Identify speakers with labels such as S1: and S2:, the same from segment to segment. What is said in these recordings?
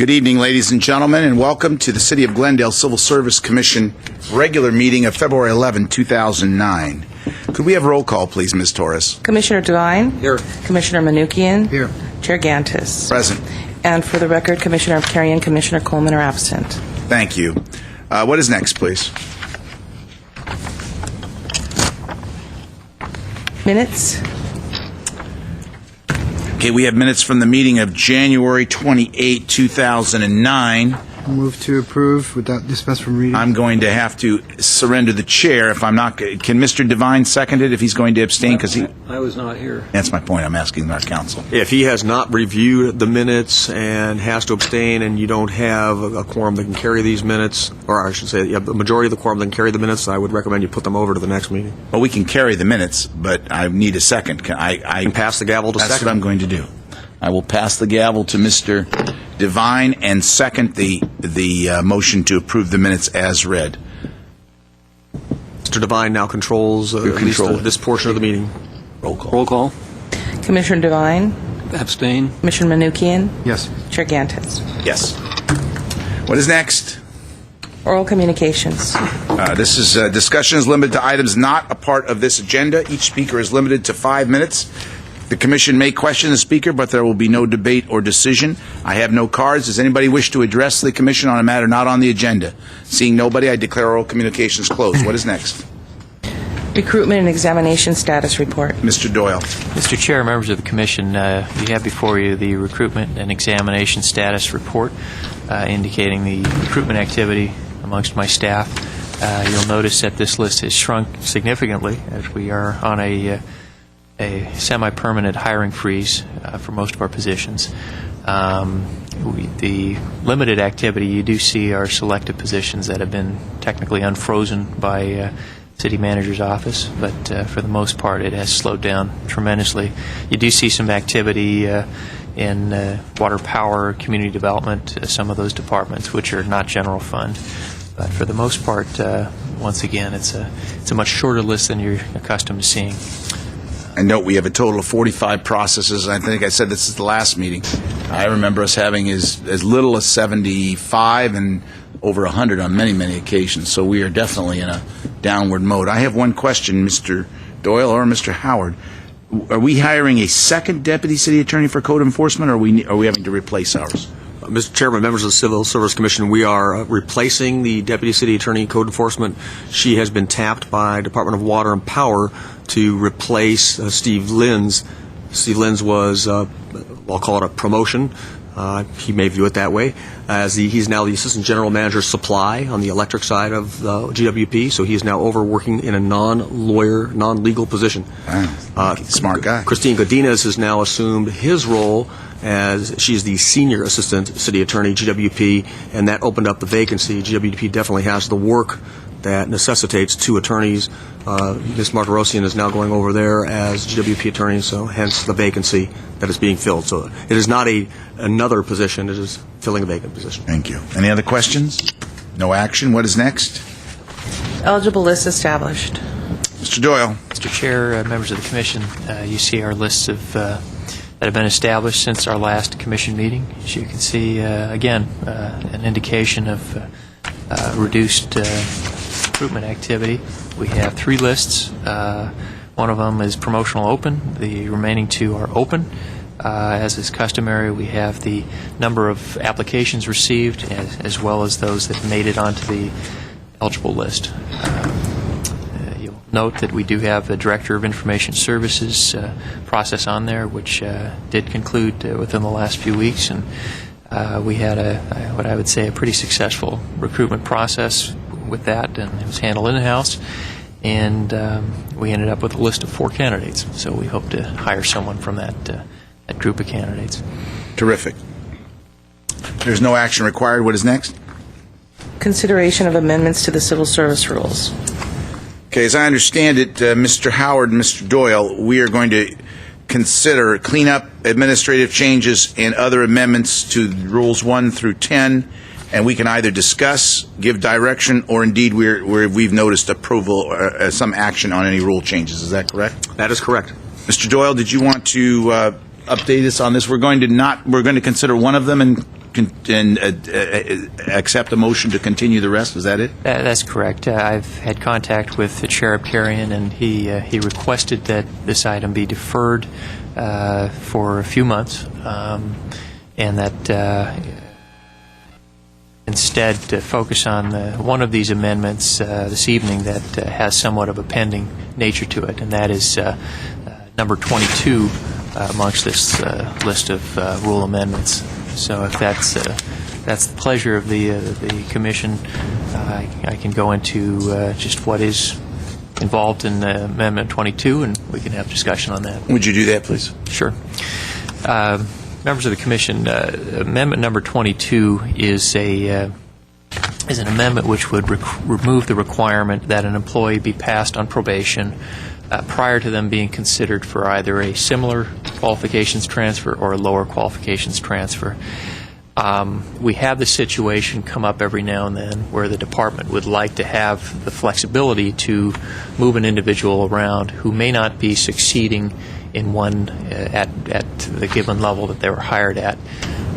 S1: Good evening, ladies and gentlemen, and welcome to the City of Glendale Civil Service Commission regular meeting of February 11, 2009. Could we have roll call, please, Ms. Torres?
S2: Commissioner Devine?
S3: Here.
S2: Commissioner Manukian?
S3: Here.
S2: Chair Gantis?
S1: Present.
S2: And for the record, Commissioner Abkarian and Commissioner Coleman are absent.
S1: Thank you. What is next, please?
S2: Minutes?
S1: Okay, we have minutes from the meeting of January 28, 2009.
S3: Move to approve without dispense from reading.
S1: I'm going to have to surrender the chair if I'm not. Can Mr. Devine second it if he's going to abstain? Because
S4: I was not here.
S1: that's my point. I'm asking our counsel.
S4: If he has not reviewed the minutes and has to abstain, and you don't have a quorum that can carry these minutes, or I should say, you have the majority of the quorum that can carry the minutes, I would recommend you put them over to the next meeting.
S1: Well, we can carry the minutes, but I need a second. I
S4: can pass the gavel to
S1: That's
S4: second.
S1: what I'm going to do. I will pass the gavel to Mr. Devine and second the motion to approve the minutes as read.
S4: Mr. Devine now controls at least
S1: control it.
S4: this portion of the meeting.
S1: Roll call.
S5: Roll call.
S2: Commissioner Devine?
S5: Abstain.
S2: Commissioner Manukian?
S3: Yes.
S2: Chair Gantis?
S1: Yes. What is next?
S2: Oral communications.
S1: This is discussion is limited to items not a part of this agenda. Each speaker is limited to 5 minutes. The Commission may question the speaker, but there will be no debate or decision. I have no cards. Does anybody wish to address the Commission on a matter not on the agenda? Seeing nobody, I declare oral communications closed. What is next?
S2: Recruitment and examination status report.
S1: Mr. Doyle.
S5: Mr. Chair, members of the Commission, you have before you the recruitment and examination status report indicating the recruitment activity amongst my staff. You'll notice that this list has shrunk significantly as we are on a semi-permanent hiring freeze for most of our positions. The limited activity you do see are selective positions that have been technically unfrozen by City Manager's office, but for the most part it has slowed down tremendously. You do see some activity in water, power, community development, some of those departments which are not general fund. But for the most part, once again, it's a much shorter list than you're accustomed to seeing.
S1: I note we have a total of 45 processes. I think I said this is the last meeting. I remember us having as little as 75 and over 100 on many, many occasions. So we are definitely in a downward mode. I have one question, Mr. Doyle or Mr. Howard. Are we hiring a second deputy city attorney for code enforcement, or are we having to replace ours?
S4: Mr. Chairman, members of the Civil Service Commission, we are replacing the Deputy City Attorney in Code Enforcement. She has been tapped by Department of Water and Power to replace Steve Linz. Steve Linz was, I'll call it a promotion. He may view it that way. He's now the Assistant General Manager of Supply on the electric side of GWP, so he is now overworking in a non-lawyer, non-legal position.
S1: Smart guy.
S4: Christine Godinez has now assumed his role as she's the Senior Assistant City Attorney, GWP, and that opened up the vacancy. GWP definitely has the work that necessitates two attorneys. Ms. Martirosian is now going over there as GWP attorney, so hence the vacancy that is being filled. So it is not another position, it is filling a vacant position.
S1: Thank you. Any other questions? No action. What is next?
S2: Eligible list established.
S1: Mr. Doyle.
S5: Mr. Chair, members of the Commission, you see our lists of that have been established since our last Commission meeting. As you can see, again, an indication of reduced recruitment activity. We have 3 lists. One of them is promotional open. The remaining 2 are open. As is customary, we have the number of applications received as well as those that made it onto the eligible list. You'll note that we do have the Director of Information Services process on there, which did conclude within the last few weeks, and we had what I would say a pretty successful recruitment process with that, and it was handled in-house, and we ended up with a list of 4 candidates. So we hope to hire someone from that group of candidates.
S1: Terrific. There's no action required. What is next?
S2: Consideration of amendments to the civil service rules.
S1: Okay, as I understand it, Mr. Howard and Mr. Doyle, we are going to consider cleanup, administrative changes, and other amendments to Rules 1 through 10, and we can either discuss, give direction, or indeed we've noticed approval or some action on any rule changes. Is that correct?
S4: That is correct.
S1: Mr. Doyle, did you want to update us on this? We're going to consider one of them and accept a motion to continue the rest. Is that it?
S5: That's correct. I've had contact with the Chair Carrion, and he requested that this item be deferred for a few months, and that instead to focus on one of these amendments this evening that has somewhat of a pending nature to it, and that is number 22 amongst this list of rule amendments. So if that's the pleasure of the commission, I can go into just what is involved in Amendment 22, and we can have discussion on that.
S1: Would you do that, please?
S5: Sure. Members of the commission, Amendment number 22 is an amendment which would remove the requirement that an employee be passed on probation prior to them being considered for either a similar qualifications transfer or a lower qualifications transfer. We have the situation come up every now and then where the department would like to have the flexibility to move an individual around who may not be succeeding in one at the given level that they were hired at.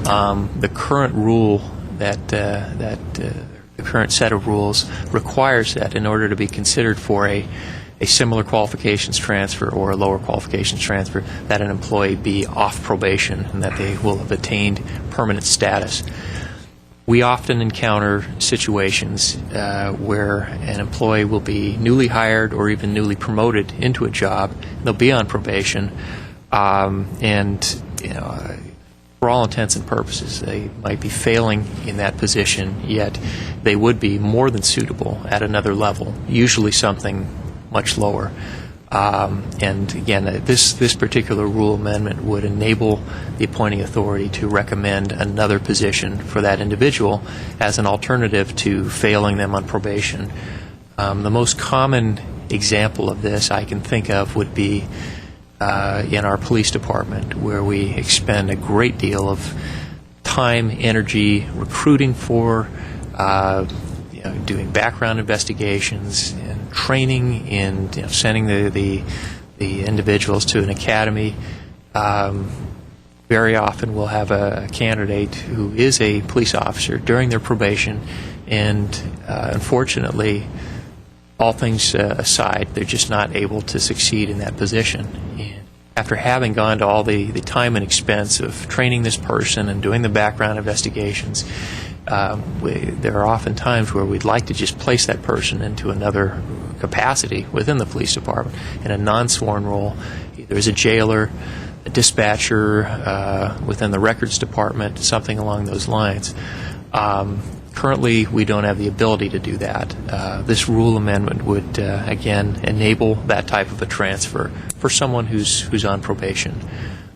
S5: The current rule the current set of rules requires that in order to be considered for a similar qualifications transfer or a lower qualifications transfer, that an employee be off probation and that they will have attained permanent status. We often encounter situations where an employee will be newly hired or even newly promoted into a job. They'll be on probation, and for all intents and purposes, they might be failing in that position, yet they would be more than suitable at another level, usually something much lower. And again, this particular rule amendment would enable the appointing authority to recommend another position for that individual as an alternative to failing them on probation. The most common example of this I can think of would be in our police department, where we expend a great deal of time, energy, recruiting for, doing background investigations and training and sending the individuals to an academy. Very often we'll have a candidate who is a police officer during their probation, and unfortunately, all things aside, they're just not able to succeed in that position. And after having gone to all the time and expense of training this person and doing the background investigations, there are often times where we'd like to just place that person into another capacity within the police department in a non-sworn role, either as a jailer, a dispatcher, within the records department, something along those lines. Currently, we don't have the ability to do that. This rule amendment would, again, enable that type of a transfer for someone who's on probation.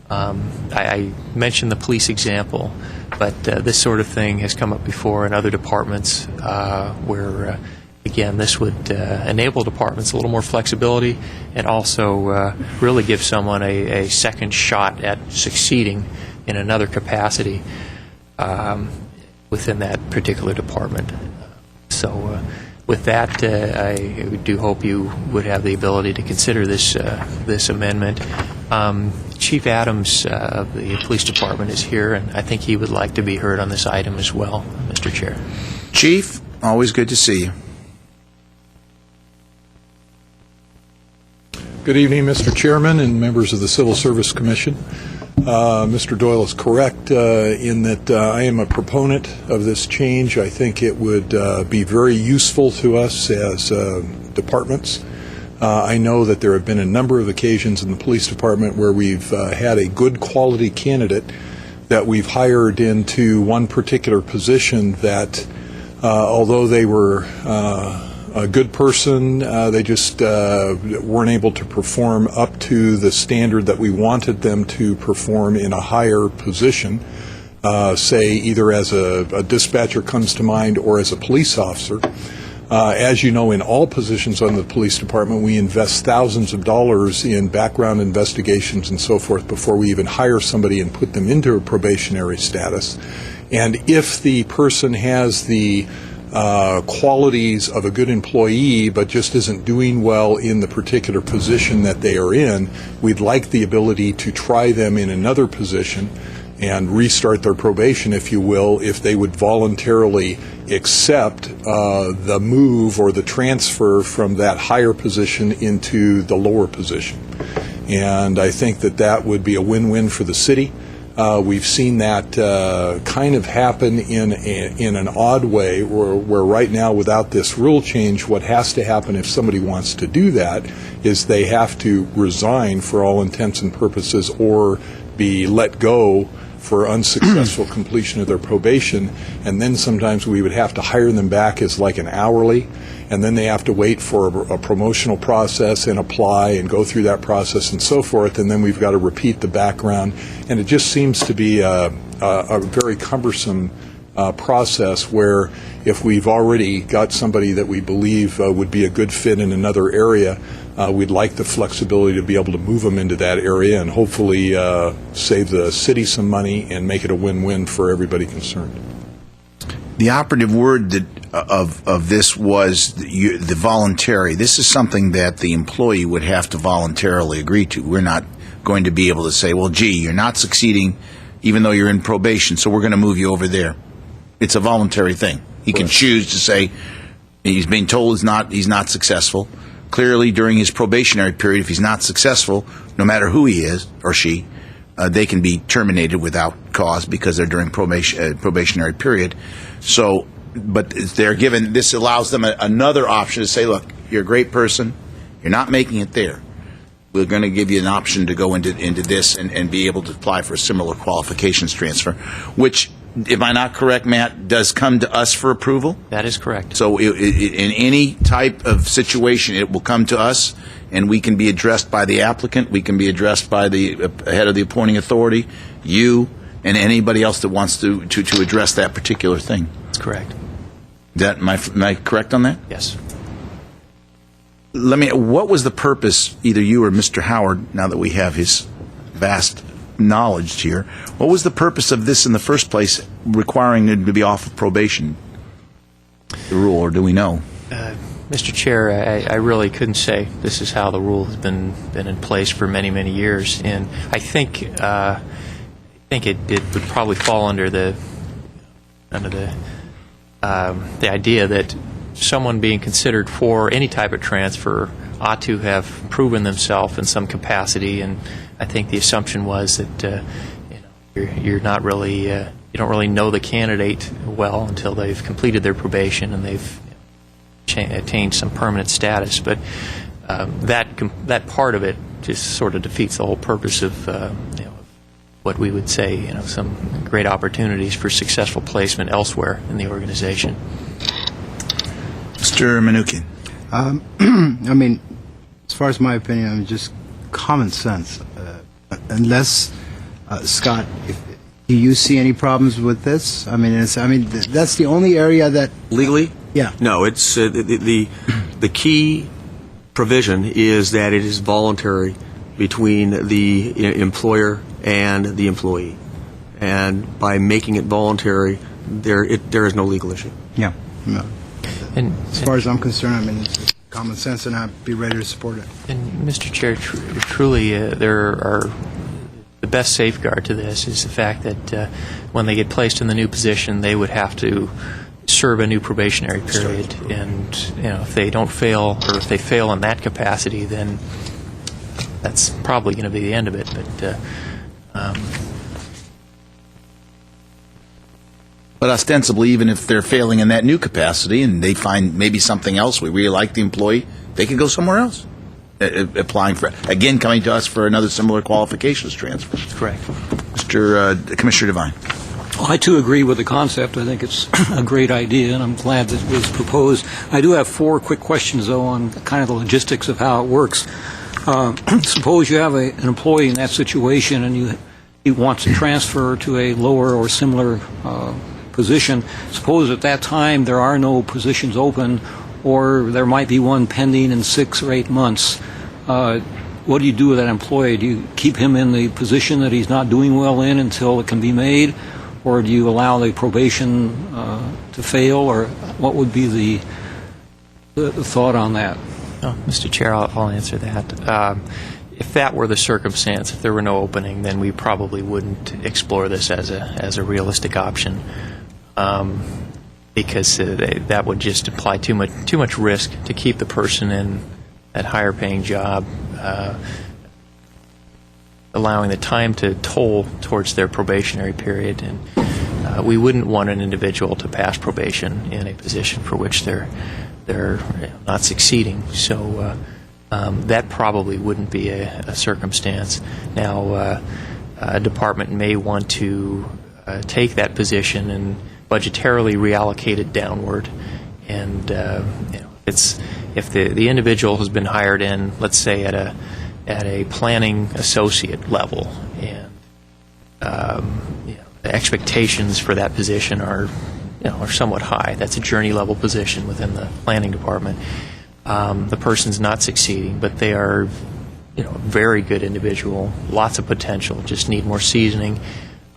S5: I mentioned the police example, but this sort of thing has come up before in other departments where, again, this would enable departments a little more flexibility and also really give someone a second shot at succeeding in another capacity within that particular department. So with that, I do hope you would have the ability to consider this amendment. Chief Adams of the Police Department is here, and I think he would like to be heard on this item as well, Mr. Chair.
S1: Chief, always good to see you.
S6: Good evening, Mr. Chairman and members of the Civil Service Commission. Mr. Doyle is correct in that I am a proponent of this change. I think it would be very useful to us as departments. I know that there have been a number of occasions in the police department where we've had a good quality candidate that we've hired into one particular position that, although they were a good person, they just weren't able to perform up to the standard that we wanted them to perform in a higher position, say either as a dispatcher comes to mind or as a police officer. As you know, in all positions on the police department, we invest thousands of dollars in background investigations and so forth before we even hire somebody and put them into a probationary status. And if the person has the qualities of a good employee but just isn't doing well in the particular position that they are in, we'd like the ability to try them in another position and restart their probation, if you will, if they would voluntarily accept the move or the transfer from that higher position into the lower position. And I think that that would be a win-win for the city. We've seen that kind of happen in an odd way, where right now, without this rule change, what has to happen if somebody wants to do that is they have to resign for all intents and purposes or be let go for unsuccessful completion of their probation, and then sometimes we would have to hire them back as like an hourly, and then they have to wait for a promotional process and apply and go through that process and so forth, and then we've got to repeat the background, and it just seems to be a very cumbersome process where if we've already got somebody that we believe would be a good fit in another area, we'd like the flexibility to be able to move them into that area and hopefully save the city some money and make it a win-win for everybody concerned.
S1: The operative word of this was the voluntary. This is something that the employee would have to voluntarily agree to. We're not going to be able to say, well, gee, you're not succeeding even though you're in probation, so we're going to move you over there. It's a voluntary thing. He can choose to say he's being told he's not successful. Clearly, during his probationary period, if he's not successful, no matter who he is or she, they can be terminated without cause because they're during probationary period. So, but they're given, this allows them another option to say, look, you're a great person, you're not making it there. We're going to give you an option to go into this and be able to apply for a similar qualifications transfer, which, if I'm not correct, Matt, does come to us for approval?
S5: That is correct.
S1: So in any type of situation, it will come to us, and we can be addressed by the applicant, we can be addressed by the head of the appointing authority, you, and anybody else that wants to address that particular thing.
S5: That's correct.
S1: Am I correct on that?
S5: Yes.
S1: What was the purpose, either you or Mr. Howard, now that we have his vast knowledge here, what was the purpose of this in the first place, requiring them to be off of probation, the rule, or do we know?
S5: Mr. Chair, I really couldn't say. This is how the rule has been in place for many, many years, and I think it would probably fall under the idea that someone being considered for any type of transfer ought to have proven themselves in some capacity, and I think the assumption was that you're not really you don't really know the candidate well until they've completed their probation and they've attained some permanent status. But that part of it just sort of defeats the whole purpose of what we would say some great opportunities for successful placement elsewhere in the organization.
S1: Mr. Mnookin.
S3: I mean, as far as my opinion, just common sense. Unless, Scott, do you see any problems with this? I mean, that's the only area that
S4: Legally?
S3: Yeah.
S4: No, it's the key provision is that it is voluntary between the employer and the employee, and by making it voluntary, there is no legal issue.
S3: Yeah. No.
S5: And
S3: As far as I'm concerned, I mean, it's common sense, and I'd be ready to support it.
S5: And Mr. Chair, truly, the best safeguard to this is the fact that when they get placed in the new position, they would have to serve a new probationary period, and if they don't fail, or if they fail in that capacity, then that's probably going to be the end of it.
S1: But ostensibly, even if they're failing in that new capacity and they find maybe something else, we really like the employee, they can go somewhere else, applying for, again, coming to us for another similar qualifications transfer.
S5: Correct.
S1: Commissioner Devine.
S7: Well, I, too, agree with the concept. I think it's a great idea, and I'm glad that it was proposed. I do have 4 quick questions, though, on kind of the logistics of how it works. Suppose you have an employee in that situation, and he wants to transfer to a lower or similar position. Suppose at that time there are no positions open, or there might be one pending in 6 or 8 months. What do you do with that employee? Do you keep him in the position that he's not doing well in until it can be made? or do you allow the probation to fail, or what would be the thought on that?
S5: Oh, Mr. Chair, I'll answer that. If that were the circumstance, if there were no opening, then we probably wouldn't explore this as a realistic option, because that would just imply too much risk to keep the person in that higher paying job, allowing the time to toll towards their probationary period, and we wouldn't want an individual to pass probation in a position for which they're not succeeding. So that probably wouldn't be a circumstance. Now, a department may want to take that position and budgetarily reallocate it downward, and if the individual has been hired in, let's say at a planning associate level, and the expectations for that position are somewhat high. That's a journey level position within the planning department. The person's not succeeding, but they are a very good individual, lots of potential, just need more seasoning.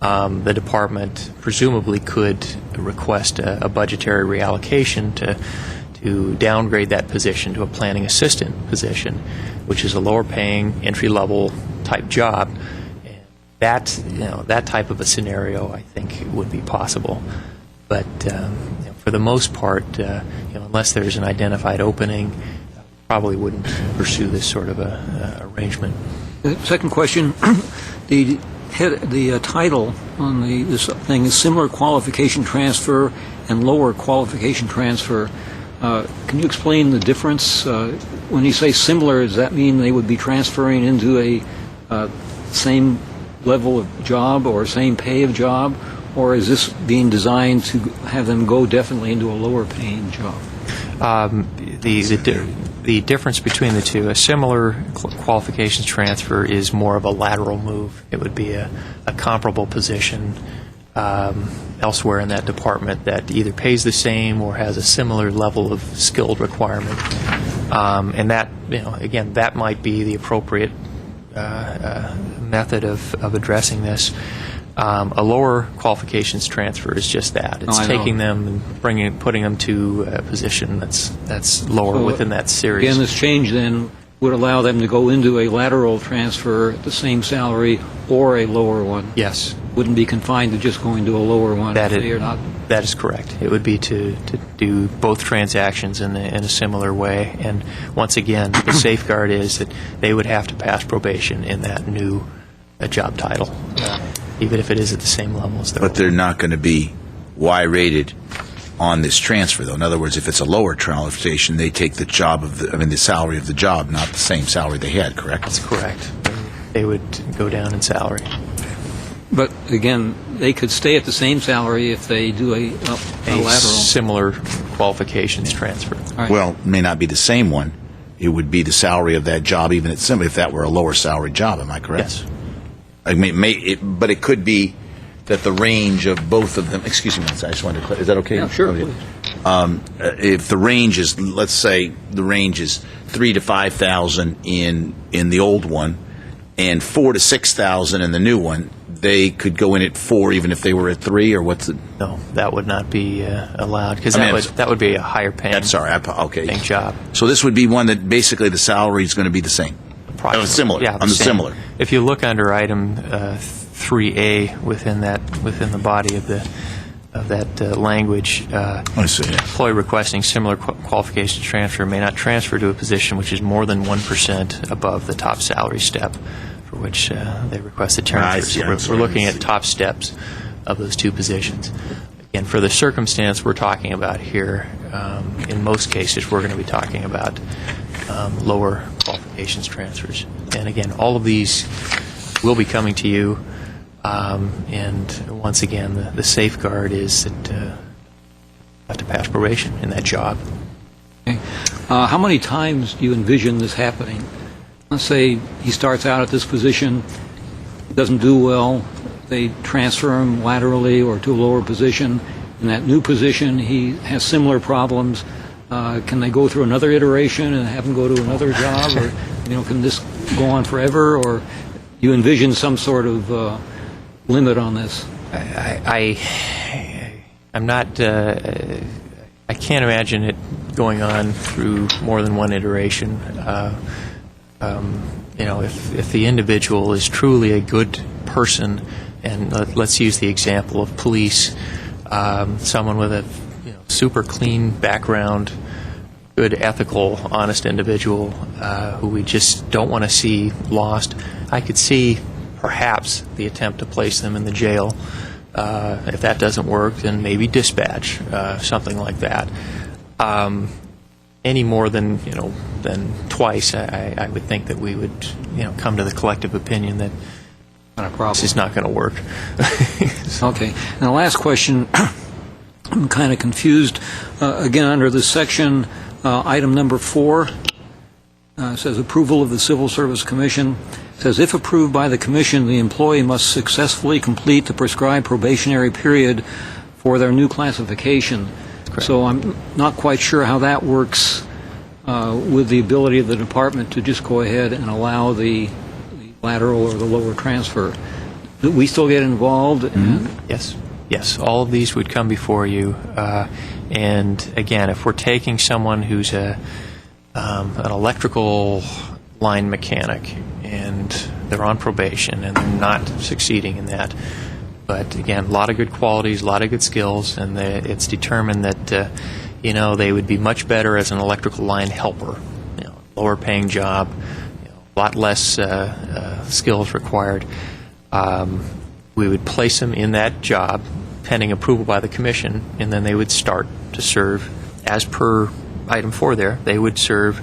S5: The department presumably could request a budgetary reallocation to downgrade that position to a planning assistant position, which is a lower paying, entry level type job. And that type of a scenario, I think, would be possible. But for the most part, unless there's an identified opening, probably wouldn't pursue this sort of a arrangement.
S7: The second question, the title on this thing is similar qualification transfer and lower qualification transfer. Can you explain the difference? When you say similar, does that mean they would be transferring into a same level of job or same pay of job, or is this being designed to have them go definitely into a lower paying job?
S5: The difference between the two, a similar qualifications transfer is more of a lateral move. It would be a comparable position elsewhere in that department that either pays the same or has a similar level of skilled requirement. And that, again, that might be the appropriate method of addressing this. A lower qualifications transfer is just that. It's taking them and putting them to a position that's lower within that series.
S7: Again, this change then would allow them to go into a lateral transfer at the same salary or a lower one.
S5: Yes.
S7: Wouldn't be confined to just going to a lower one.
S5: That is correct. It would be to do both transactions in a similar way. And once again, the safeguard is that they would have to pass probation in that new job title, even if it is at the same level as their
S1: But they're not going to be Y-rated on this transfer, though. In other words, if it's a lower qualification, they take the salary of the job, not the same salary they had, correct?
S5: That's correct. They would go down in salary.
S7: But again, they could stay at the same salary if they do a lateral.
S5: Similar qualifications transfer.
S7: Right.
S1: Well, it may not be the same one. It would be the salary of that job, even if that were a lower salary job. Am I correct?
S5: Yes.
S1: I mean, but it could be that the range of both of them. Excuse me, I just wanted to clarify. Is that okay?
S7: Yeah, sure.
S1: Okay. If the range is, let's say, the range is 3,000 to 5,000 in the old one, and 4,000 to 6,000 in the new one, they could go in at 4, even if they were at 3, or what's it?
S5: No, that would not be allowed, because that would be a higher paying.
S1: I'm sorry. Okay.
S5: Paying job.
S1: So this would be one that basically the salary is going to be the same. Similar.
S5: Yeah,
S1: on the
S5: same.
S1: similar.
S5: If you look under item 3A within the body of that language,
S1: I see.
S5: employee requesting similar qualification transfer may not transfer to a position which is more than 1% above the top salary step for which they request the transfer. So we're looking at top steps of those two positions. Again, for the circumstance we're talking about here, in most cases we're going to be talking about lower qualifications transfers. And again, all of these will be coming to you. And once again, the safeguard is that you have to pass probation in that job.
S7: Okay. How many times do you envision this happening? Let's say he starts out at this position, doesn't do well, they transfer him laterally or to a lower position. In that new position, he has similar problems. Can they go through another iteration and have him go to another job, or can this go on forever, or you envision some sort of limit on this?
S5: I'm not. I can't imagine it going on through more than one iteration. If the individual is truly a good person, and let's use the example of police, someone with a super clean background, good, ethical, honest individual who we just don't want to see lost, I could see perhaps the attempt to place them in the jail. If that doesn't work, then maybe dispatch, something like that. Any more than twice, I would think that we would come to the collective opinion that
S7: Not a problem.
S5: this is not going to work.
S7: Okay. Now, last question. I'm kind of confused. Again, under this section, item number 4 says approval of the Civil Service Commission. Says if approved by the Commission, the employee must successfully complete the prescribed probationary period for their new classification.
S5: Correct.
S7: So I'm not quite sure how that works with the ability of the department to just go ahead and allow the lateral or the lower transfer. Do we still get involved?
S5: Yes, all of these would come before you. And again, if we're taking someone who's an electrical line mechanic and they're on probation and they're not succeeding in that, but again, a lot of good qualities, a lot of good skills, and it's determined that they would be much better as an electrical line helper, lower paying job, a lot less skills required. We would place them in that job pending approval by the Commission, and then they would start to serve, as per item 4 there, they would serve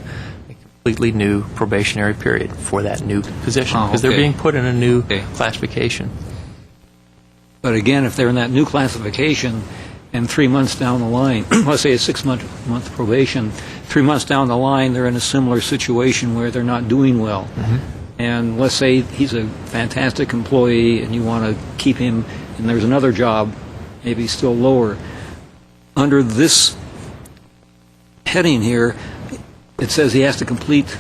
S5: a completely new probationary period for that new position, because they're being put in a new classification.
S7: But again, if they're in that new classification and 3 months down the line, let's say a 6-month probation, 3 months down the line, they're in a similar situation where they're not doing well. And let's say he's a fantastic employee and you want to keep him, and there's another job, maybe still lower. Under this heading here, it says he has to complete,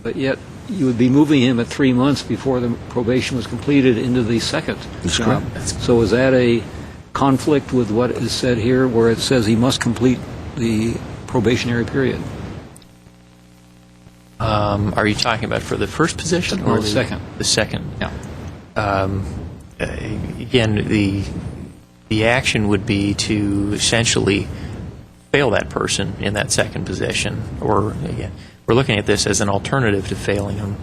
S7: but yet you would be moving him at 3 months before the probation was completed into the second job. So is that a conflict with what is said here, where it says he must complete the probationary period?
S5: Are you talking about for the first position
S7: or the second?
S5: The second.
S7: Yeah.
S5: Again, the action would be to essentially fail that person in that second position, or again, we're looking at this as an alternative to failing him.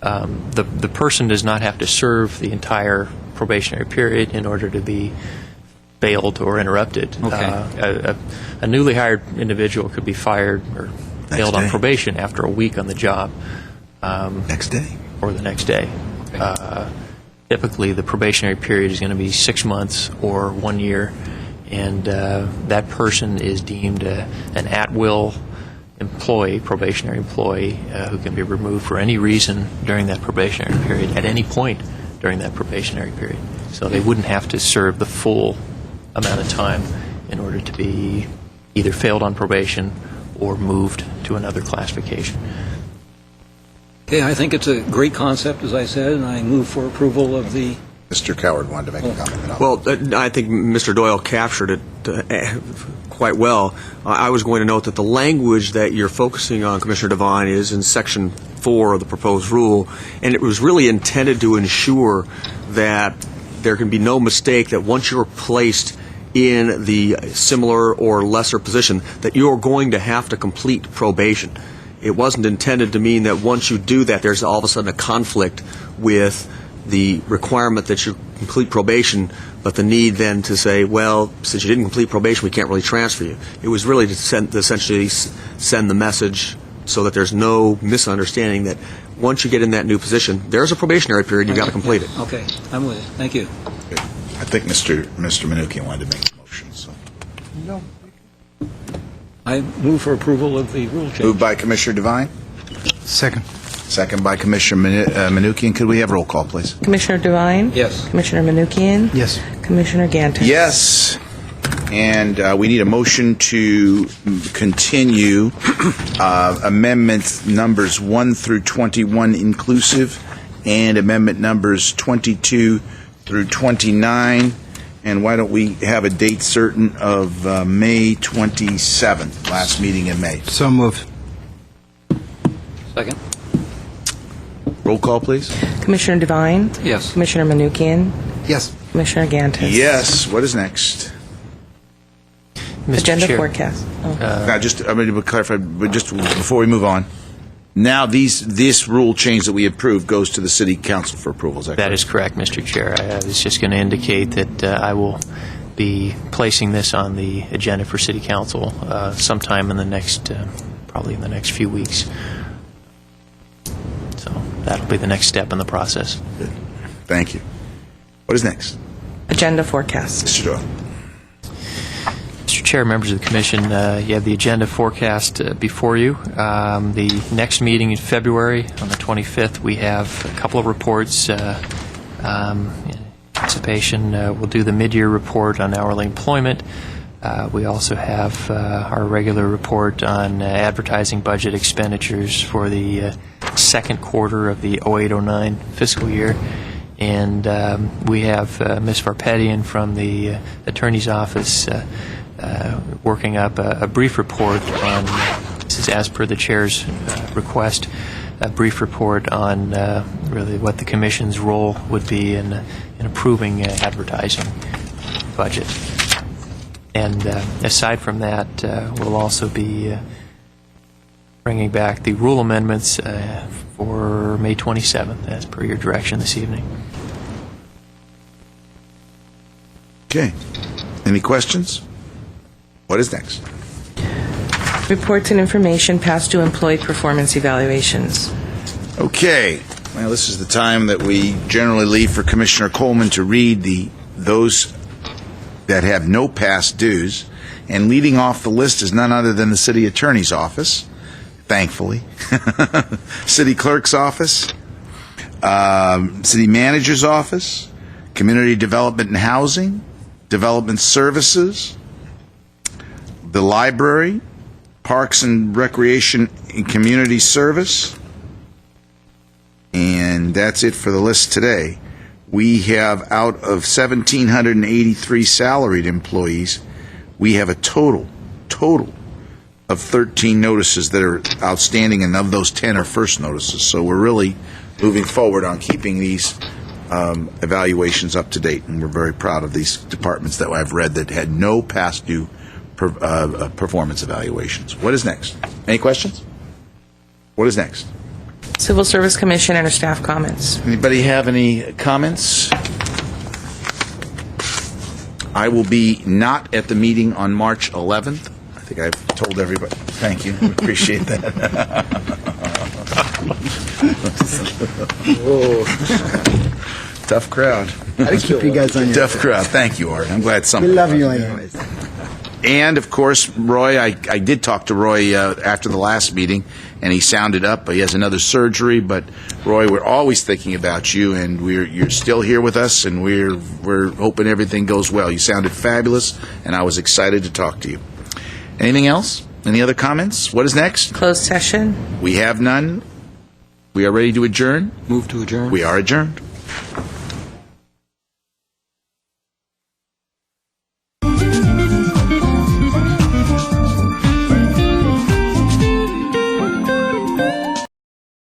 S5: The person does not have to serve the entire probationary period in order to be failed or interrupted.
S7: Okay.
S5: A newly hired individual could be fired or failed on probation after a week on the job.
S1: Next day.
S5: Or the next day.
S7: Okay.
S5: Typically, the probationary period is going to be 6 months or 1 year, and that person is deemed an at-will employee, probationary employee, who can be removed for any reason during that probationary period, at any point during that probationary period. So they wouldn't have to serve the full amount of time in order to be either failed on probation or moved to another classification.
S7: Okay, I think it's a great concept, as I said, and I move for approval of the...
S1: Mr. Coward wanted to make a comment.
S4: Well, I think Mr. Doyle captured it quite well. I was going to note that the language that you're focusing on, Commissioner Devine, is in Section 4 of the proposed rule, and it was really intended to ensure that there can be no mistake that once you're placed in the similar or lesser position, that you're going to have to complete probation. It wasn't intended to mean that once you do that, there's all of a sudden a conflict with the requirement that you complete probation, but the need then to say, well, since you didn't complete probation, we can't really transfer you. It was really to essentially send the message so that there's no misunderstanding that once you get in that new position, there's a probationary period, you've got to complete it.
S7: Okay, I'm with you. Thank you.
S1: I think Mr. Mnuchin wanted to make a motion. So.
S7: No. I move for approval of the rule change.
S1: Moved by Commissioner Devine.
S3: Second.
S1: Second by Commissioner Mnuchin. Could we have roll call, please?
S2: Commissioner Devine?
S7: Yes.
S2: Commissioner Mnuchin?
S3: Yes.
S2: Commissioner Gantis?
S1: Yes. And we need a motion to continue amendments numbers 1 through 21 inclusive, and amendment numbers 22 through 29. And why don't we have a date certain of May 27th, last meeting in May?
S3: So moved.
S7: Second?
S1: Roll call, please.
S2: Commissioner Devine?
S7: Yes.
S2: Commissioner Manukian?
S3: Yes.
S2: Commissioner Gantis?
S1: Yes. What is next?
S5: Mr.
S2: Agenda
S5: Chair.
S2: forecast. Oh.
S1: Now, I'm going to clarify, but just before we move on. Now, this rule change that we approved goes to the City Council for approval. Is that
S5: That
S1: correct?
S5: is correct, Mr. Chair. I was just going to indicate that I will be placing this on the agenda for City Council sometime in the next, probably in the next few weeks. So that'll be the next step in the process.
S1: Good. Thank you. What is next?
S2: Agenda forecast.
S1: Mr. Doyle.
S5: Mr. Chair, members of the Commission, you have the agenda forecast before you. The next meeting in February, on the 25th, we have a couple of reports. In anticipation, we'll do the mid-year report on hourly employment. We also have our regular report on advertising budget expenditures for the second quarter of the 08-09 fiscal year. And we have Ms. Varpetian from the Attorney's Office working up a brief report on, this is as per the Chair's request, a brief report on really what the Commission's role would be in approving advertising budget. And aside from that, we'll also be bringing back the rule amendments for May 27th, as per your direction this evening.
S1: Okay. Any questions? What is next?
S2: Reports and information past due employee performance evaluations.
S1: Okay. Well, this is the time that we generally leave for Commissioner Coleman to read those that have no past dues. And leading off the list is none other than the City Attorney's Office, thankfully, City Clerk's Office, City Manager's Office, Community Development and Housing, Development Services, the Library, Parks and Recreation and Community Service, and that's it for the list today. We have, out of 1,783 salaried employees, we have a total of 13 notices that are outstanding, and of those 10 are first notices. So we're really moving forward on keeping these evaluations up to date, and we're very proud of these departments that I've read that had no past due performance evaluations. What is next? Any questions? What is next?
S2: Civil Service Commission and staff comments.
S1: Anybody have any comments? I will be not at the meeting on March 11th. I think I've told everybody. Thank you. Appreciate that. Tough crowd.
S3: I keep you guys on your
S1: Tough crowd. Thank you, Art. I'm glad
S3: We
S1: somebody.
S3: love you anyways.
S1: And, of course, Roy, I did talk to Roy after the last meeting, and he sounded up. He has another surgery, but, Roy, we're always thinking about you, and you're still here with us, and we're hoping everything goes well. You sounded fabulous, and I was excited to talk to you. Anything else? Any other comments? What is next?
S2: Closed session.
S1: We have none. We are ready to adjourn.
S7: Move to adjourn?
S1: We are adjourned.